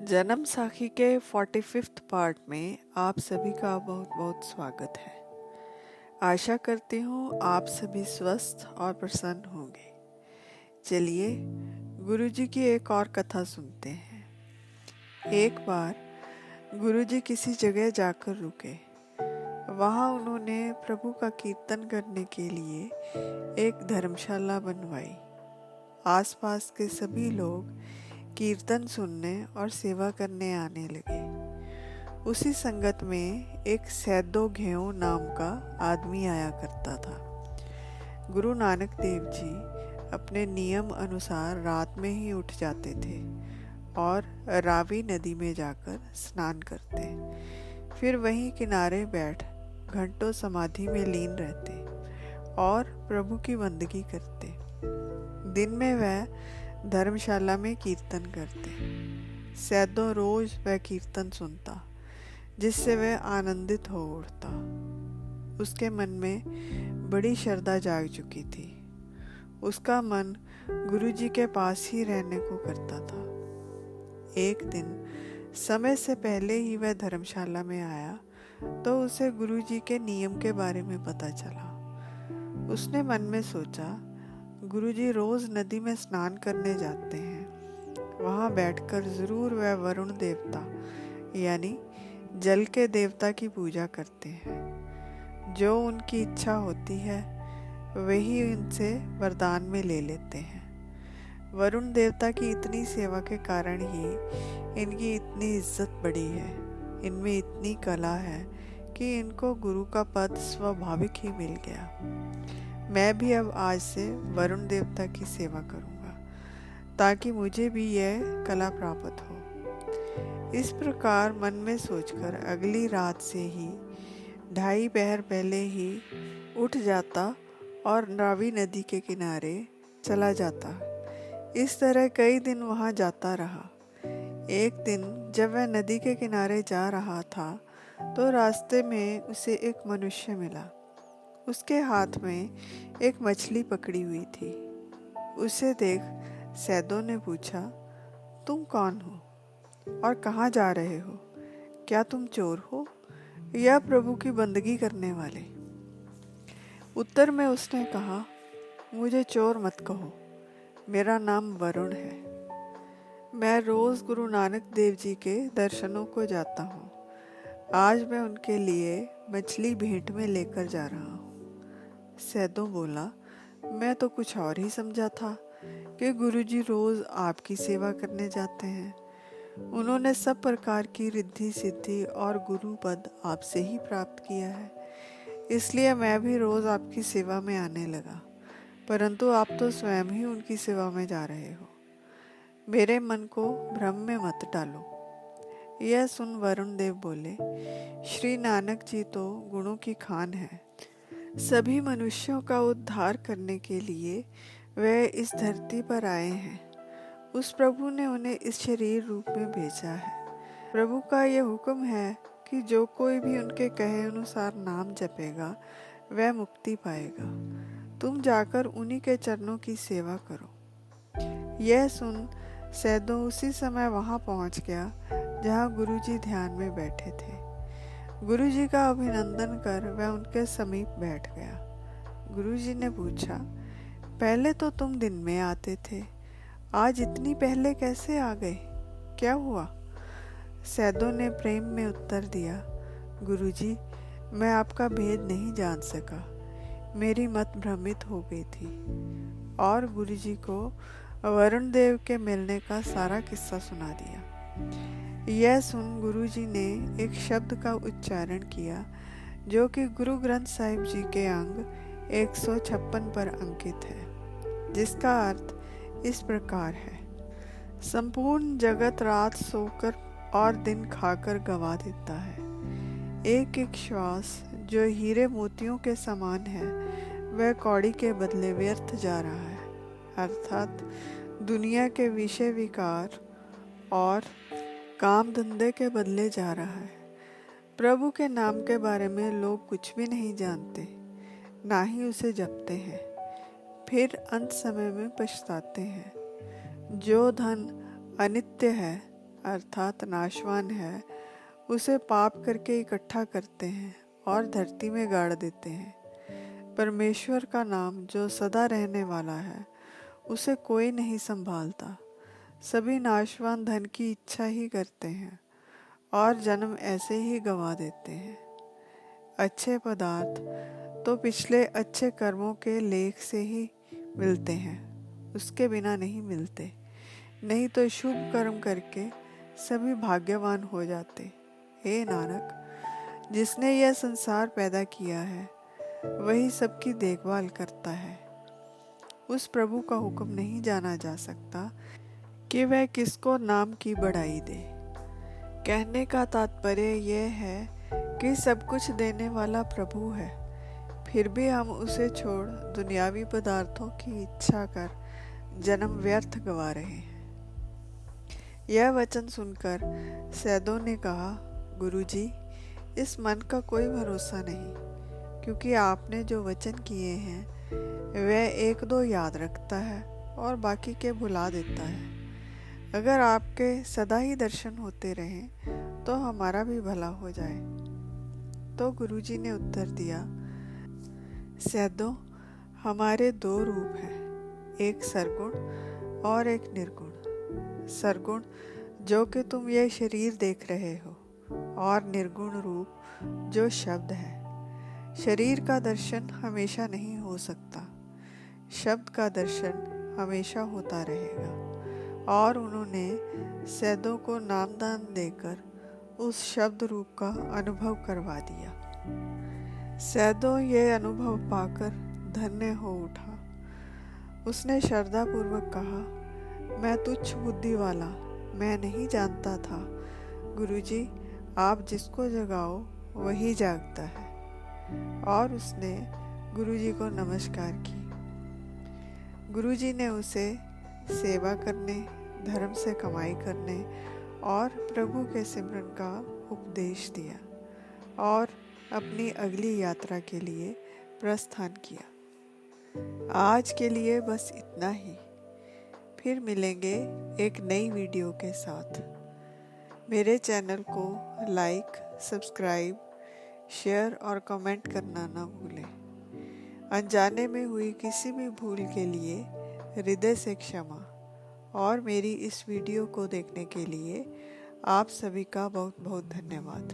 जन्म साखी के 45th पार्ट में आप सभी का बहुत बहुत स्वागत है। आशा करती हूँ आप सभी स्वस्थ और प्रसन्न होंगे। चलिए गुरुजी की एक और कथा सुनते हैं। एक बार गुरुजी किसी जगह जाकर रुके। वहाँ उन्होंने प्रभु का कीर्तन करने के लिए एक धर्मशाला बनवाई। आसपास के सभी लोग कीर्तन सुनने और सेवा करने आने लगे। उसी संगत में एक सैदो घेऊ नाम का आदमी आया करता था। गुरु नानक देव जी अपने नियम अनुसार रात में ही उठ जाते थे और रावी नदी में जाकर स्नान करते, फिर वहीं किनारे बैठ घंटों समाधि में लीन रहते और प्रभु की बंदगी करते। दिन में वह धर्मशाला में कीर्तन करते। सैदों रोज वह कीर्तन सुनता, जिससे वह आनंदित हो उठता। उसके मन में बड़ी श्रद्धा जाग चुकी थी। उसका मन गुरुजी के पास ही रहने को करता था। एक दिन समय से पहले ही वह धर्मशाला में आया तो उसे गुरुजी के नियम के बारे में पता चला। उसने मन में सोचा, गुरुजी रोज नदी में स्नान करने जाते हैं। वहाँ बैठकर जरूर वह वरुण देवता यानी जल के देवता की पूजा करते हैं। जो उनकी इच्छा होती है वही उनसे वरदान में ले लेते हैं। वरुण देवता की इतनी सेवा के कारण ही इनकी इतनी इज्जत बढ़ी है। इनमें इतनी कला है कि इनको गुरु का पद स्वाभाविक ही मिल गया। मैं भी अब आज से वरुण देवता की सेवा करूंगा ताकि मुझे भी यह कला प्राप्त हो। इस प्रकार मन में सोचकर अगली रात से ही 2.5 पहर पहले ही उठ जाता और रावी नदी के किनारे चला जाता। इस तरह कई दिन वहां जाता रहा। एक दिन जब वह नदी के किनारे जा रहा था तो रास्ते में उसे एक मनुष्य मिला। उसके हाथ में एक मछली पकड़ी हुई थी। उसे देख सैदों ने पूछा, तुम कौन हो और कहाँ जा रहे हो? क्या तुम चोर हो या प्रभु की बंदगी करने वाले? उत्तर में उसने कहा, मुझे चोर मत कहो, मेरा नाम वरुण है। मैं रोज गुरु नानक देव जी के दर्शनों को जाता हूँ। आज मैं उनके लिए मछली भेंट में लेकर जा रहा हूँ। सैदों बोला, मैं तो कुछ और ही समझा था कि गुरुजी रोज आपकी सेवा करने जाते हैं। उन्होंने सब प्रकार की रिद्धि सिद्धि और गुरु पद आपसे ही प्राप्त किया है, इसलिए मैं भी रोज आपकी सेवा में आने लगा। परंतु आप तो स्वयं ही उनकी सेवा में जा रहे हो। मेरे मन को भ्रम में मत डालो। यह सुन वरुण देव बोले, श्री नानक जी तो गुणों की खान है। सभी मनुष्यों का उद्धार करने के लिए वे इस धरती पर आए हैं। उस प्रभु ने उन्हें इस शरीर रूप में भेजा है। प्रभु का यह हुक्म है कि जो कोई भी उनके कहे अनुसार नाम जपेगा वह मुक्ति पाएगा। तुम जाकर उन्हीं के चरणों की सेवा करो। यह सुन सैदों उसी समय वहां पहुंच गया जहां गुरुजी ध्यान में बैठे थे। गुरुजी का अभिनंदन कर वह उनके समीप बैठ गया। गुरुजी ने पूछा, पहले तो तुम दिन में आते थे, आज इतनी पहले कैसे आ गए? क्या हुआ? सैदों ने प्रेम में उत्तर दिया, गुरुजी, मैं आपका भेद नहीं जान सका। मेरी मत भ्रमित हो गई थी। और गुरुजी को वरुण देव के मिलने का सारा किस्सा सुना दिया। यह सुन गुरुजी ने एक शब्द का उच्चारण किया जो कि गुरु ग्रंथ साहिब जी के अंग 156 पर अंकित है, जिसका अर्थ इस प्रकार है, संपूर्ण जगत रात सोकर और दिन खाकर गवा देता है। एक एक श्वास जो हीरे मोतियों के समान है वह कौड़ी के बदले व्यर्थ जा रहा है, अर्थात दुनिया के विषय विकार और काम धंधे के बदले जा रहा है। प्रभु के नाम के बारे में लोग कुछ भी नहीं जानते, ना ही उसे जपते हैं, फिर अंत समय में पछताते हैं। जो धन अनित्य है अर्थात नाशवान है, उसे पाप करके इकट्ठा करते हैं और धरती में गाड़ देते हैं। परमेश्वर का नाम जो सदा रहने वाला है, उसे कोई नहीं संभालता। सभी नाशवान धन की इच्छा ही करते हैं और जन्म ऐसे ही गंवा देते हैं। अच्छे पदार्थ तो पिछले अच्छे कर्मों के लेख से ही मिलते हैं, उसके बिना नहीं मिलते। नहीं तो शुभ कर्म करके सभी भाग्यवान हो जाते। हे नानक, जिसने यह संसार पैदा किया है वही सबकी देखभाल करता है। उस प्रभु का हुक्म नहीं जाना जा सकता कि वह किसको नाम की बढ़ाई दे। कहने का तात्पर्य यह है कि सब कुछ देने वाला प्रभु है, फिर भी हम उसे छोड़ दुनियावी पदार्थों की इच्छा कर जन्म व्यर्थ गवा रहे हैं। यह वचन सुनकर सैदों ने कहा, गुरुजी, इस मन का कोई भरोसा नहीं, क्योंकि आपने जो वचन किए हैं वह एक दो याद रखता है और बाकी के भुला देता है। अगर आपके सदा ही दर्शन होते रहें तो हमारा भी भला हो जाए। तो गुरुजी ने उत्तर दिया, सैदों, हमारे दो रूप हैं, एक सरगुण और एक निर्गुण। सरगुण जो कि तुम ये शरीर देख रहे हो, और निर्गुण रूप जो शब्द है। शरीर का दर्शन हमेशा नहीं हो सकता, शब्द का दर्शन हमेशा होता रहेगा। और उन्होंने सैदों को नामदान देकर उस शब्द रूप का अनुभव करवा दिया। सैदों ये अनुभव पाकर धन्य हो उठा। उसने श्रद्धापूर्वक कहा, मैं तुच्छ बुद्धि वाला, मैं नहीं जानता था। गुरुजी, आप जिसको जगाओ वही जागता है। और उसने गुरुजी को नमस्कार की। गुरुजी ने उसे सेवा करने, धर्म से कमाई करने और प्रभु के सिमरन का उपदेश दिया और अपनी अगली यात्रा के लिए प्रस्थान किया। आज के लिए बस इतना ही। फिर मिलेंगे एक नई वीडियो के साथ। मेरे चैनल को लाइक, सब्सक्राइब, शेयर और कमेंट करना ना भूलें। अनजाने में हुई किसी भी भूल के लिए हृदय से क्षमा। और मेरी इस वीडियो को देखने के लिए आप सभी का बहुत बहुत धन्यवाद।